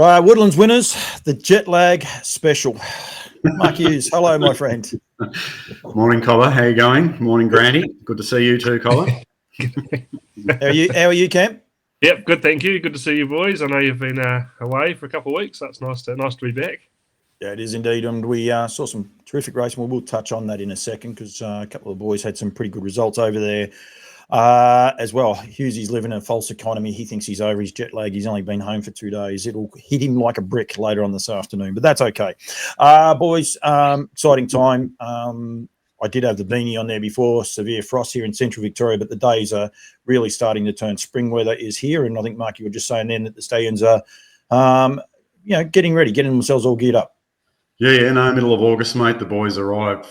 Right, Woodlands winners, the jet lag special. Mark Hughes, hello, my friend. Morning, Collar. How you going? Morning, Grandy. Good to see you too, Collar. How are you, Cam? Yep, good. Thank you. Good to see you, boys. I know you've been away for a couple of weeks. That's nice to be back. Yeah, it is indeed, and we saw some terrific racing. We'll touch on that in a second because a couple of the boys had some pretty good results over there as well. Hughesy's living in a false economy. He thinks he's over his jet lag. He's only been home for 2 days. It'll hit him like a brick later on this afternoon, but that's okay. Boys, exciting time. I did have the beanie on there before. Severe frost here in central Victoria, but the days are really starting to turn. Spring weather is here, and I think, Mark, you were just saying then that the stallions are, getting ready, getting themselves all geared up. Yeah, no, middle of August, mate. The boys arrived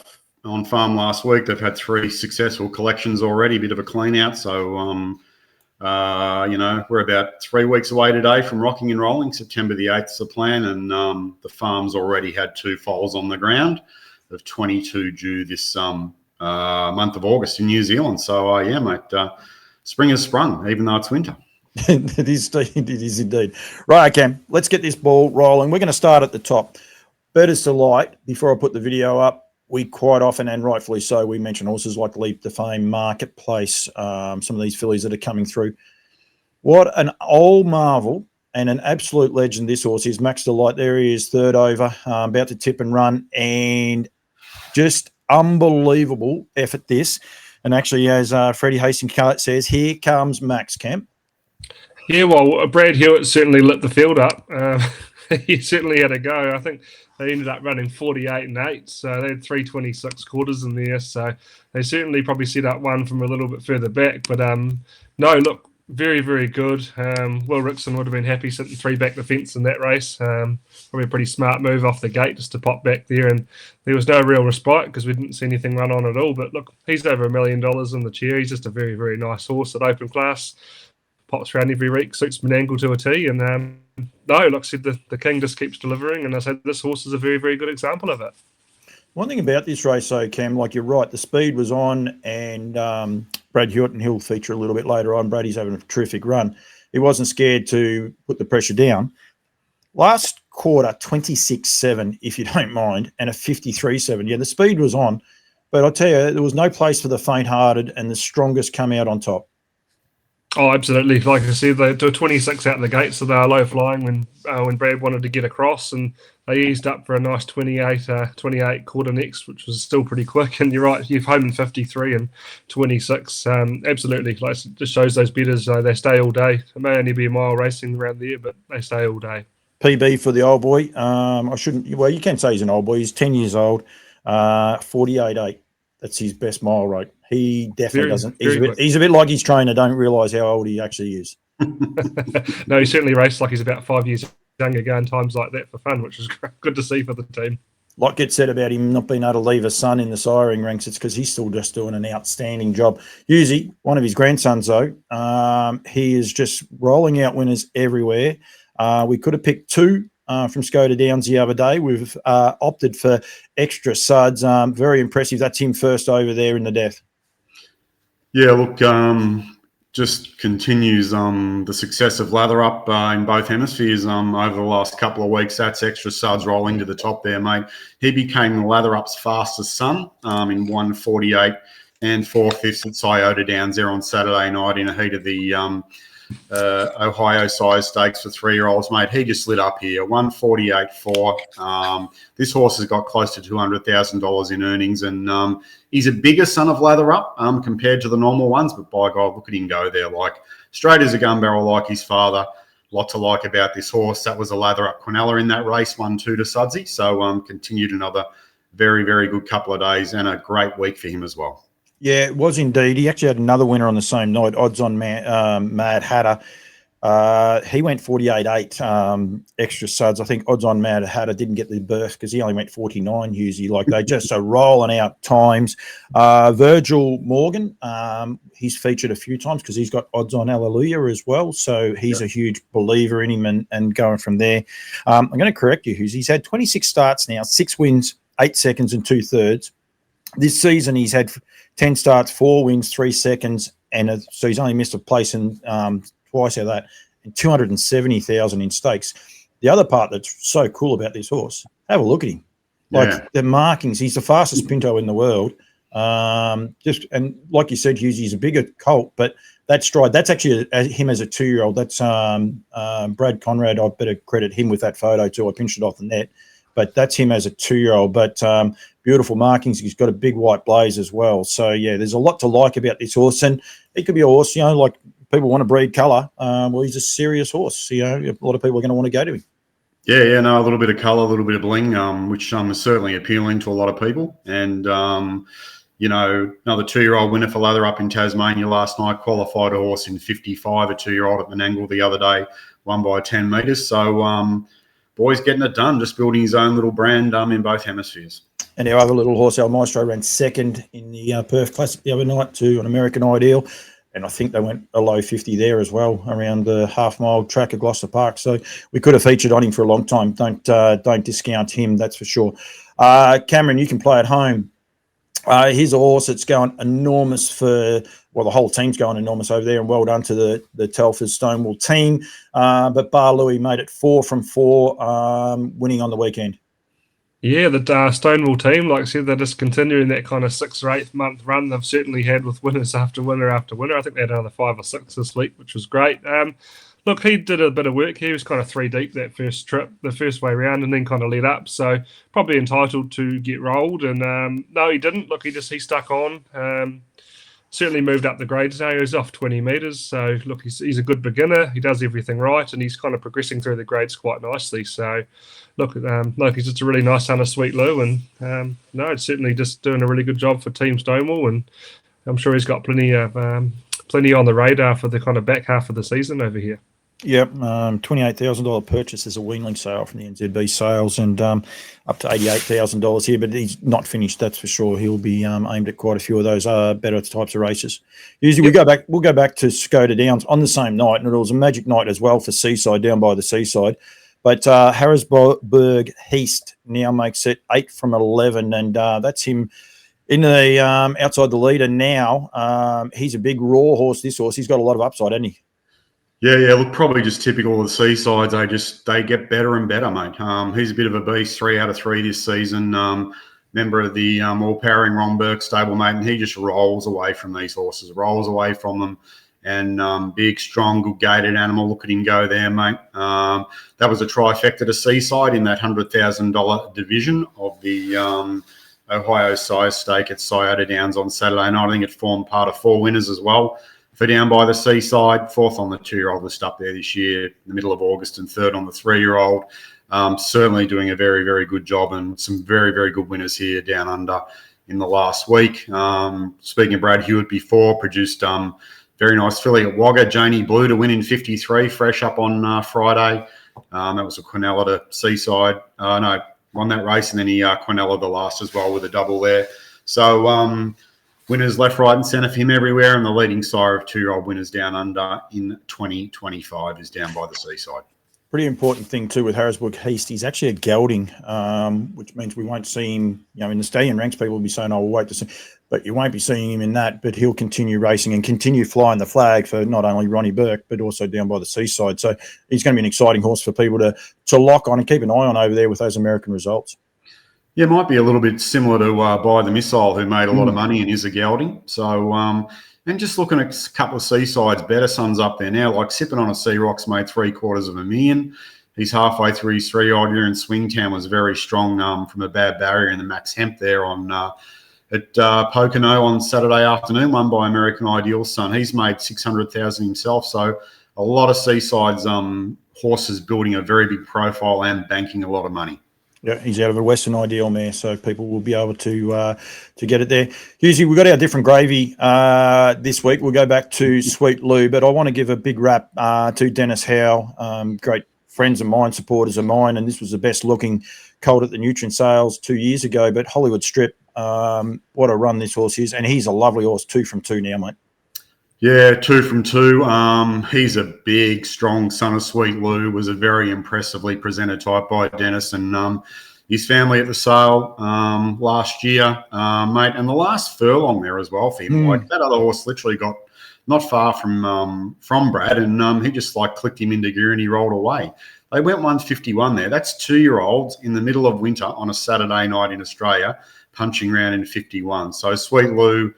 on farm last week. They've had 3 successful collections already, a bit of a clean out. So, we're about 3 weeks away today from rocking and rolling. September the 8th is the plan, and the farm's already had 2 foals on the ground of 22 due this month of August in New Zealand. So, mate, spring has sprung, even though it's winter. It is indeed. Right, Cam, let's get this ball rolling. We're going to start at the top. Birders Delight, before I put the video up, we quite often, and rightfully so, we mention horses like Leap to Fame, Marketplace, some of these fillies that are coming through. What an old marvel and an absolute legend this horse is. Max Delight, there he is, third over, about to tip and run, and just unbelievable effort this. And actually, as Freddie Hastings says, here comes Max, Cam. Yeah, well, Brad Hewitt certainly lit the field up. He certainly had a go. I think they ended up running 48 and 8, so they had 326 quarters in there. So they certainly probably set up one from a little bit further back. But no, look, very, very good. Will Rickson would have been happy sitting 3 back the fence in that race. Probably a pretty smart move off the gate just to pop back there. And there was no real respite because we didn't see anything run on at all. But look, he's over $1 million in the chair. He's just a very, very nice horse at open class. Pops around every week, suits Menangle to a T, and the king just keeps delivering, and I said this horse is a very, very good example of it. One thing about this race, though, Cam, like you're right, the speed was on, and Brad Hewitt, and he'll feature a little bit later on. Brady's having a terrific run. He wasn't scared to put the pressure down. Last quarter, 26.7, if you don't mind, and a 53.7. Yeah, the speed was on, but I'll tell you, there was no place for the faint-hearted, and the strongest come out on top. Oh, absolutely. Like I said, they were 26 out the gate, so they were low flying when Brad wanted to get across, and they eased up for a nice 28 quarter next, which was still pretty quick. And you're right, you've home in 53 and 26. Absolutely. Like, it just shows those betters, they stay all day. It may only be a mile racing around there, but they stay all day. PB for the old boy. You can say he's an old boy. He's 10 years old, 48.8. That's his best mile rate. He definitely doesn't. He's a bit like his trainer. Don't realise how old he actually is. No, he certainly raced like he's about 5 years younger, going times like that for fun, which is good to see for the team. Like gets said about him not being able to leave a son in the siring ranks, it's because he's still just doing an outstanding job. Husey, one of his grandsons, though, he is just rolling out winners everywhere. We could have picked 2 from Skoda Downs the other day. We've opted for Extra Suds. Very impressive. That's him first over there in the death. Yeah, look, just continues the success of Lather Up in both hemispheres over the last couple of weeks. That's Extra Suds rolling to the top there, mate. He became Lather Up's fastest son in 1:48 and 4/5 at Scioto Downs there on Saturday night in a heat of the Ohio size stakes for 3-year-olds, mate. He just lit up here, 148.4. This horse has got close to $200,000 in earnings, and he's a bigger son of Lather Up compared to the normal ones, but by God, look at him go there, like straight as a gun barrel like his father. Lot to like about this horse. That was a Lather Up Quinella in that race, 1-2 to Sudsy. So continued another very, very good couple of days and a great week for him as well. Yeah, it was indeed. He actually had another winner on the same night, Odds on Mad Hatter. He went 48.8 Extra Suds. I think Odds on Mad Hatter didn't get the berth because he only went 49, Husey. Like, they just are rolling out times. Virgil Morgan, he's featured a few times because he's got Odds on Hallelujah as well. So he's a huge believer in him and going from there. I'm going to correct you, Husey. He's had 26 starts now, 6 wins, 8 seconds and 2/3. This season, he's had 10 starts, 4 wins, 3 seconds, and so he's only missed a place in twice out of that, and 270,000 in stakes. the other part that's so cool about this horse, have a look at him. Like the markings, he's the fastest pinto in the world. And like you said, Hughes, he's a bigger colt, but that stride, that's actually him as a 2-year-old. That's Brad Conrad. I better credit him with that photo too. I pinched it off the net, but that's him as a 2-year-old. But beautiful markings. He's got a big white blaze as well. So yeah, there's a lot to like about this horse, and he could be a horse, like people want to breed colour. Well, he's a serious horse. A lot of people are going to want to go to him. Yeah, no, a little bit of colour, a little bit of bling, which is certainly appealing to a lot of people. And, another 2-year-old winner for Lather Up in Tasmania last night, qualified a horse in 55, a 2-year-old at Menangle the other day, won by 10 metres. So, boy's getting it done, just building his own little brand in both hemispheres. And our other little horse, El Maestro, ran second in the Perth Classic the other night to an American Ideal. And I think they went a low 50 there as well, around the half-mile track of Gloucester Park. So we could have featured on him for a long time. Don't discount him, that's for sure. Cameron, you can play at home. Here's a horse that's going enormous the whole team's going enormous over there, and well done to the Telford Stonewall team. But Bar Louis made it 4 from 4, winning on the weekend. Yeah, the Stonewall team, like I said, they're just continuing that kind of 6th or 8th month run they've certainly had with winners after winner after winner. I think they had another 5 or 6 this week, which was great. Look, he did a bit of work here. He was kind of 3 deep that first trip, the first way around, and then kind of let up. So probably entitled to get rolled. And no, he didn't. Look, he stuck on. Certainly moved up the grades now. He was off 20 metres. So, look, he's a good beginner. He does everything right, and he's kind of progressing through the grades quite nicely. So, look, he's just a really nice son of Sweet Lou. And, it's certainly just doing a really good job for Team Stonewall. And I'm sure he's got plenty on the radar for the kind of back half of the season over here. Yep, $28,000 purchase as a weanling sale from the NZB sales, and up to $88,000 here, but he's not finished, that's for sure. He'll be aimed at quite a few of those better types of races. Usually we'll go back to Skoda Downs on the same night, and it was a magic night as well for Seaside, down by the seaside. But Harrisburg Heast now makes it 8 from 11, and that's him in the outside the leader now. He's a big raw horse, this horse. He's got a lot of upside, hasn't he? Yeah, look, probably just typical of the Seasides. They get better and better, mate. He's a bit of a beast, 3 out of 3 this season. Member of the all-powering Ron Burke stablemate, and he just rolls away from these horses, rolls away from them. And big, strong, good-gated animal. Look at him go there, mate. That was a trifecta to Seaside in that $100,000 division of the Ohio Sires Stake at Scioto Downs on Saturday night. I think it formed part of 4 winners as well. For Down by the Seaside, 4th on the 2-year-old list up there this year, in the middle of August, and 3rd on the 3-year-old. Certainly doing a very, very good job, and some very, very good winners here down under in the last week. Speaking of Brad Hewitt before, produced very nice filly at Wagga, Janie Blue, to win in 53, fresh up on Friday. That was a Quinella to Seaside. Won that race, and then he Quinella the last as well with a double there. So, winners left, right and centre for him everywhere, and the leading sire of 2-year-old winners down under in 2025 is Down by the Seaside. Pretty important thing too with Harrisburg Heast, he's actually a gelding, which means we won't see him, in the stallion ranks, people will be saying, we'll wait to see, but you won't be seeing him in that, but he'll continue racing and continue flying the flag for not only Ronnie Burke, but also Down by the Seaside. So he's going to be an exciting horse for people to lock on and keep an eye on over there with those American results. Yeah, it might be a little bit similar to By the Missile, who made a lot of money and is a gelding. So, and just looking at a couple of Seasides, better sons up there now, like Sipping on a Sea Rock's made $750,000. He's halfway through his 3-year-old year, and Swingtown was very strong from a bad barrier in the Max Hemp there at Pocono on Saturday afternoon, won by American Ideal's son. He's made $600,000 himself. So a lot of Seasides horses building a very big profile and banking a lot of money. Yeah, he's out of a Western Ideal mare, so people will be able to get it there. Usually we've got our different gravy this week. We'll go back to Sweet Lou, but I want to give a big rap to Dennis Howe, great friends of mine, supporters of mine, and this was the best looking colt at the Nutrient Sales 2 years ago. But Hollywood Strip, what a run this horse is, and he's a lovely horse, 2 from 2 now, mate. Yeah, 2 from 2. He's a big, strong son of Sweet Lou, was a very impressively presented type by Dennis and his family at the sale last year, mate. And the last furlong there as well for him. Like that other horse literally got not far from Brad, and he just clicked him into gear and he rolled away. They went 151 there. That's 2-year-olds in the middle of winter on a Saturday night in Australia punching around in 51. So Sweet Lou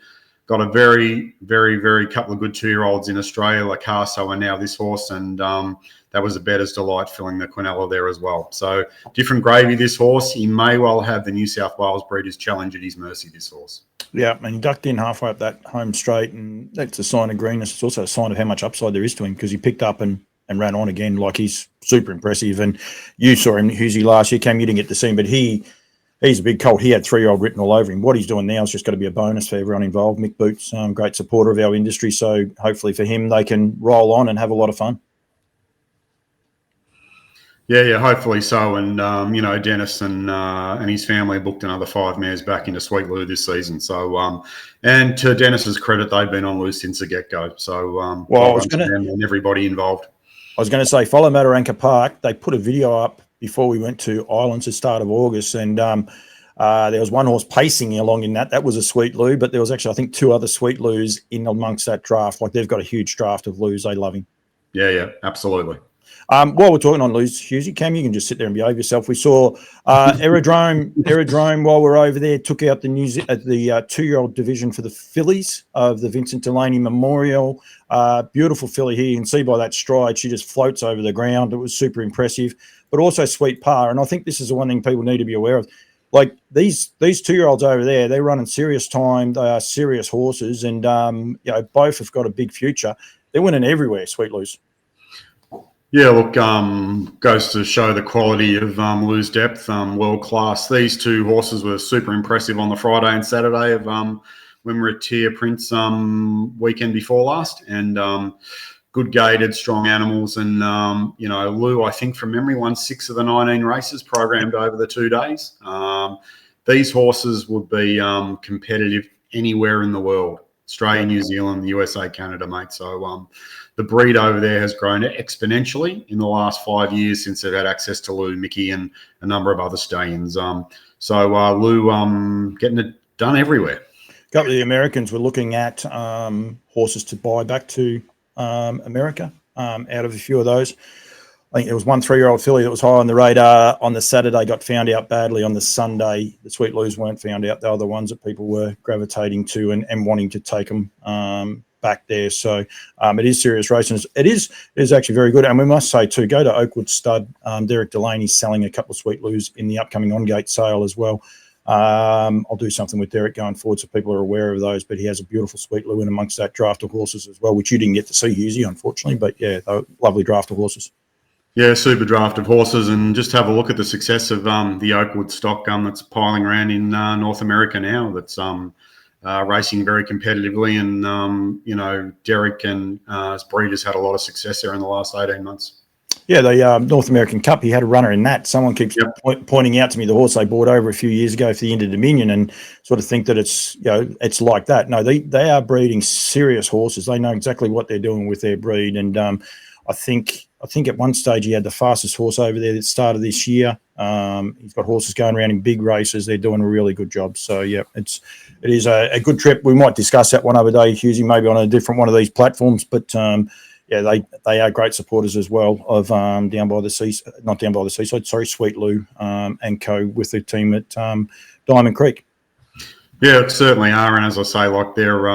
got a very, very, very couple of good 2-year-olds in Australia, Lacasso and now this horse, and that was a bettor's delight filling the Quinella there as well. So different gravy, this horse. He may well have the New South Wales Breeders' Challenge at his mercy, this horse. Yeah, and he ducked in halfway up that home straight, and that's a sign of greenness. It's also a sign of how much upside there is to him, because he picked up and ran on again. Like, he's super impressive. And you saw him, Husey, last year. Cam, you didn't get to see him, but he's a big colt. He had 3-year-old written all over him. What he's doing now is just got to be a bonus for everyone involved. Mick Boots, great supporter of our industry, so hopefully for him they can roll on and have a lot of fun. Yeah, hopefully so. And Dennis and his family booked another 5 mares back into Sweet Lou this season. So, and to Dennis's credit, they've been on loose since the get-go. So, well, and everybody involved. I was going to say, follow Mataranka Park. They put a video up before we went to Islands at the start of August, and there was one horse pacing along in that. That was a Sweet Lou, but there was actually, I think, 2 other Sweet Lou's in amongst that draft. Like, they've got a huge draft of Lou's. They love him. Yeah, absolutely. While we're talking on Lou's, Husey, Cam, you can just sit there and behave yourself. We saw Aerodrome while we're over there took out the 2-year-old division for the fillies of the Vincent Delaney Memorial. Beautiful filly here. You can see by that stride, she just floats over the ground. It was super impressive, but also Sweet Par. And I think this is the one thing people need to be aware of. Like, these 2-year-olds over there, they're running serious time. They are serious horses, and both have got a big future. They're winning everywhere, Sweet Lou's. Yeah, look, goes to show the quality of Lou's depth, world class. These 2 horses were super impressive on the Friday and Saturday of when we were at Tier Prince weekend before last, and good gated, strong animals. And Lou, I think from memory, won 6 of the 19 races programmed over the 2 days. These horses would be competitive anywhere in the world. Australia, New Zealand, the USA, Canada, mate. So the breed over there has grown exponentially in the last 5 years since they've had access to Lou, Mickey, and a number of other stallions. So Lou getting it done everywhere. A couple of the Americans were looking at horses to buy back to America. Out of a few of those, I think there was one 3-year-old filly that was high on the radar on the Saturday, got found out badly on the Sunday. The Sweet Lou's weren't found out. They were the ones that people were gravitating to and wanting to take them back there. So it is serious racing. It is actually very good. And we must say too, go to Oakwood Stud. Derek Delaney's selling a couple of Sweet Lou's in the upcoming on-gate sale as well. I'll do something with Derek going forward so people are aware of those, but he has a beautiful Sweet Lou in amongst that draft of horses as well, which you didn't get to see, Husey, unfortunately, but yeah, lovely draft of horses. Yeah, super draft of horses, and just have a look at the success of the Oakwood stock that's piling around in North America now. That's racing very competitively, and Derek and his breeders had a lot of success there in the last 18 months. Yeah, the North American Cup, he had a runner in that. Someone keeps pointing out to me the horse they bought over a few years ago for the Inter Dominion, and sort of think that it's it's like that. No, they are breeding serious horses. They know exactly what they're doing with their breed, and I think at one stage he had the fastest horse over there that started this year. He's got horses going around in big races. They're doing a really good job. So yeah, it is a good trip. We might discuss that one other day, Husey, maybe on a different one of these platforms. But yeah, they are great supporters as well of down by the seaside, Sweet Lou and co with the team at Diamond Creek. Yeah, certainly are, and as I say, like they're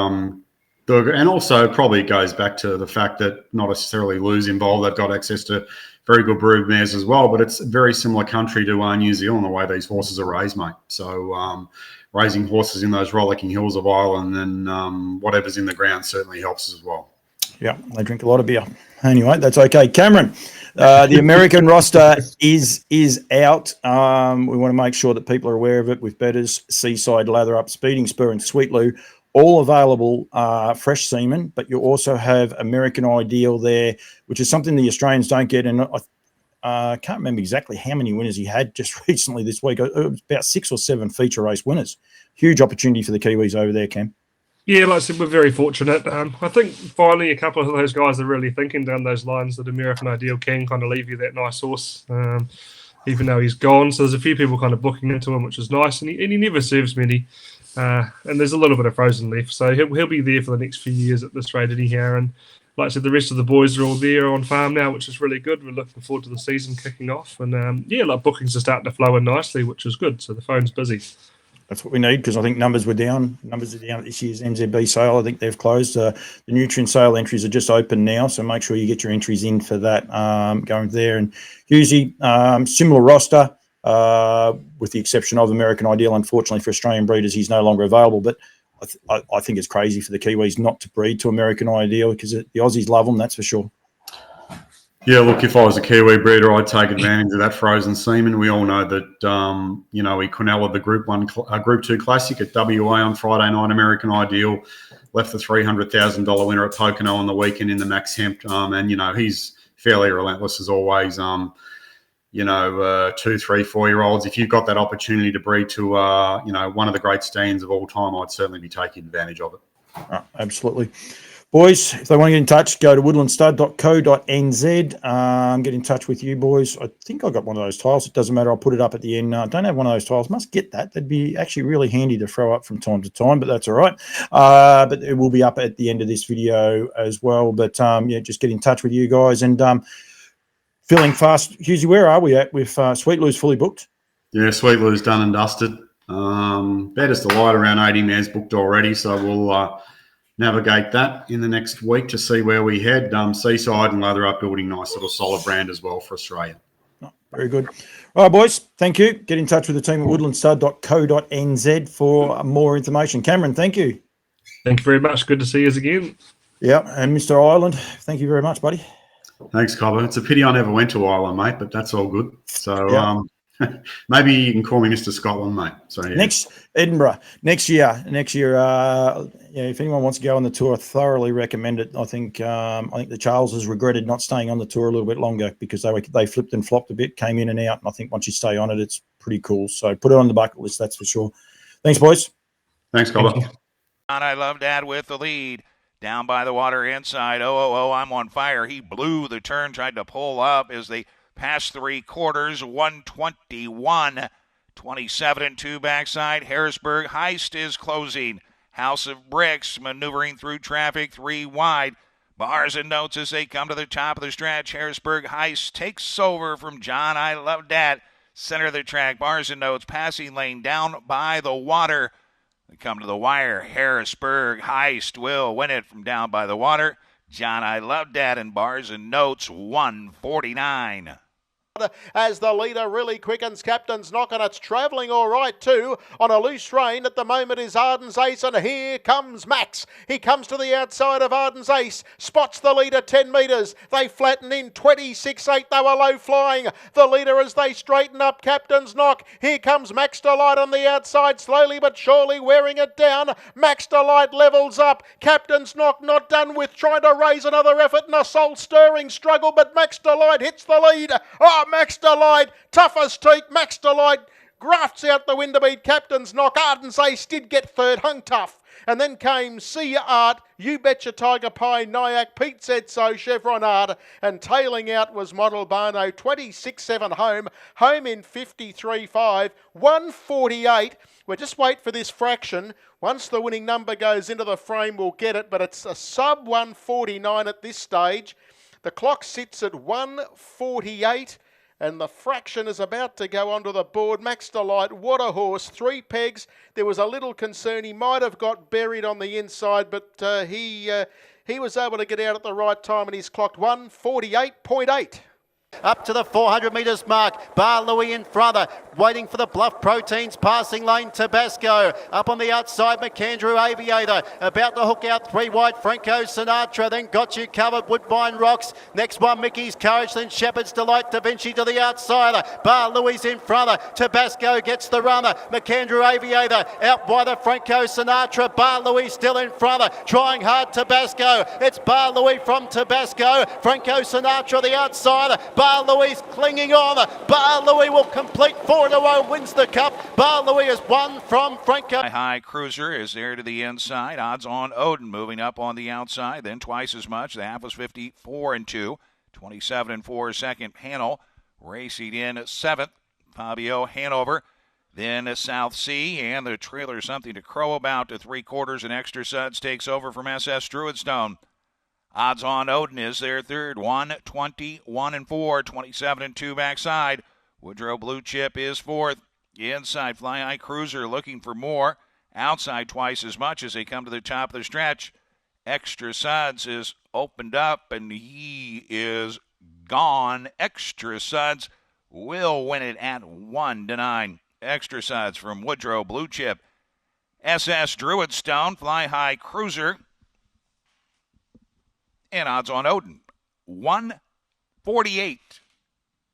and also probably goes back to the fact that not necessarily Lou's involved. They've got access to very good brood mares as well, but it's a very similar country to New Zealand, the way these horses are raised, mate. So raising horses in those rollicking hills of Ireland and whatever's in the ground certainly helps as well. Yeah, they drink a lot of beer. Anyway, that's okay. Cameron, the American roster is out. We want to make sure that people are aware of it with bettors, Seaside, Lather Up, Speeding Spur and Sweet Lou. All available fresh semen, but you also have American Ideal there, which is something the Australians don't get. And I can't remember exactly how many winners he had just recently this week. It was about 6 or 7 feature race winners. Huge opportunity for the Kiwis over there, Cam. Yeah, like I said, we're very fortunate. I think finally a couple of those guys are really thinking down those lines that American Ideal can kind of leave you that nice horse, even though he's gone. So there's a few people kind of booking into him, which is nice. And he never serves many. And there's a little bit of frozen left, so he'll be there for the next few years at this rate anyhow. And like I said, the rest of the boys are all there on farm now, which is really good. We're looking forward to the season kicking off. And bookings are starting to flow in nicely, which is good. So the phone's busy. That's what we need, because I think numbers were down. Numbers are down at this year's NZB sale. I think they've closed. The nutrient sale entries are just open now, so make sure you get your entries in for that going there. And Husey, similar roster, with the exception of American Ideal. Unfortunately for Australian breeders, he's no longer available. But I think it's crazy for the Kiwis not to breed to American Ideal, because the Aussies love them, that's for sure. Yeah, look, if I was a Kiwi breeder, I'd take advantage of that frozen semen. We all know that, he Quinella the Group 2 Classic at WA on Friday night, American Ideal, left the $300,000 winner at Pocono on the weekend in the Max Hemp. He's fairly relentless as always. 2, 3, 4-year-olds. If you've got that opportunity to breed to, one of the great stands of all time, I'd certainly be taking advantage of it. Absolutely. Boys, if they want to get in touch, go to woodlandstud.co.nz. Get in touch with you, boys. I think I got one of those tiles. It doesn't matter. I'll put it up at the end. Don't have one of those tiles. Must get that. That'd be actually really handy to throw up from time to time, but that's all right. But it will be up at the end of this video as well. But, just get in touch with you guys. And filling fast. Husey, where are we at with Sweet Lou's fully booked? Yeah, Sweet Lou's done and dusted. Baddest Delight around 80 mares booked already, so we'll navigate that in the next week to see where we head. Seaside and Lather building nice little solid brand as well for Australia. Oh, very good. All right, boys, thank you. Get in touch with the team at woodlandstud.co.nz for more information. Cameron, thank you. Thank you very much. Good to see you again. Yeah, and Mr. Ireland, thank you very much, buddy. Thanks, Cobber. It's a pity I never went to Ireland, mate, but that's all good. So, yeah. Maybe you can call me Mr. Scotland, mate. So yeah. Next Edinburgh next year. If anyone wants to go on the tour, I thoroughly recommend it. I think the Charles has regretted not staying on the tour a little bit longer, because they flipped and flopped a bit, came in and out, and I think once you stay on it, it's pretty cool. So put it on the bucket list, that's for sure. Thanks, boys. Thanks, Cobber. And I love Dad with the lead. Down by the water inside. I'm on fire. He blew the turn, tried to pull up as they past 3/4, 121, 27 and 2 backside. Harrisburg Heist is closing. House of Bricks maneuvering through traffic 3 wide. Bars and Notes as they come to the top of the stretch. Harrisburg Heist takes over from John I Love Dad. Center of the track. Bars and Notes passing lane down by the water. They come to the wire. Harrisburg Heist will win it from down by the water. John I Love Dad and Bars and Notes 149. As the leader really quickens, Captain's Knock, and it's travelling all right too. On a loose rein at the moment is Arden's Ace, and here comes Max. He comes to the outside of Arden's Ace, spots the leader 10 metres. They flatten in 26.8. They were low flying. The leader as they straighten up Captain's Knock. Here comes Max Delight on the outside, slowly but surely wearing it down. Max Delight levels up. Captain's Knock not done with, trying to raise another effort in a soul-stirring struggle, but Max Delight hits the lead. Oh, Max Delight, tough as teak. Max Delight grafts out the win to beat Captain's Knock. Arden's Ace did get third, hung tough. And then came See Art, You Betcha Tiger Pie, Nyack, Pete Said So, Chevron Art, and tailing out was Model Barno, 26.7 home in 53.5, 148. We'll just wait for this fraction. Once the winning number goes into the frame, we'll get it, but it's a sub 149 at this stage. The clock sits at 148. And the fraction is about to go onto the board. Max Delight, what a horse, 3 pegs. There was a little concern he might have got buried on the inside, but he was able to get out at the right time, and he's clocked 148.8. Up to the 400 metres mark. Bar Louis in front, waiting for the Bluff Proteins passing lane. Tabasco up on the outside. McAndrew Aviator about to hook out 3 wide. Franco Sinatra, then Got You Covered. Woodbine Rocks. Next one, Mickey's Courage, then Shepherd's Delight. Da Vinci to the outsider. Bar Louis in front. Tabasco gets the runner. McAndrew Aviator out by the Franco Sinatra. Bar Louis still in front, trying hard. Tabasco. It's Bar Louis from Tabasco. Franco Sinatra the outsider. Bar Louis clinging on. Bar Louis will complete 4 in a row, wins the cup. Bar Louis has won from Franco. High Cruiser is there to the inside. Odds on Odin moving up on the outside. Then twice as much. The half was 54 and 2. 27 and 4 second panel. Racing in 7th. Fabio Hanover. Then South Sea and the trailer Something to Crow About to 3/4. And Extra Suds takes over from SS Druidstone. Odds on Odin is their third. 121 and 4, 27 and 2 backside. Woodrow Blue Chip is fourth. Inside, Fly High Cruiser looking for more. Outside twice as much as they come to the top of the stretch. Extra Suds is opened up and he is gone. Extra Suds will win it at 1-9. Extra Suds from Woodrow Blue Chip. SS Druidstone, Fly High Cruiser. And odds on Odin. 148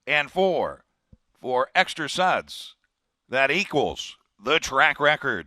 and 4 for Extra Suds. That equals the track record.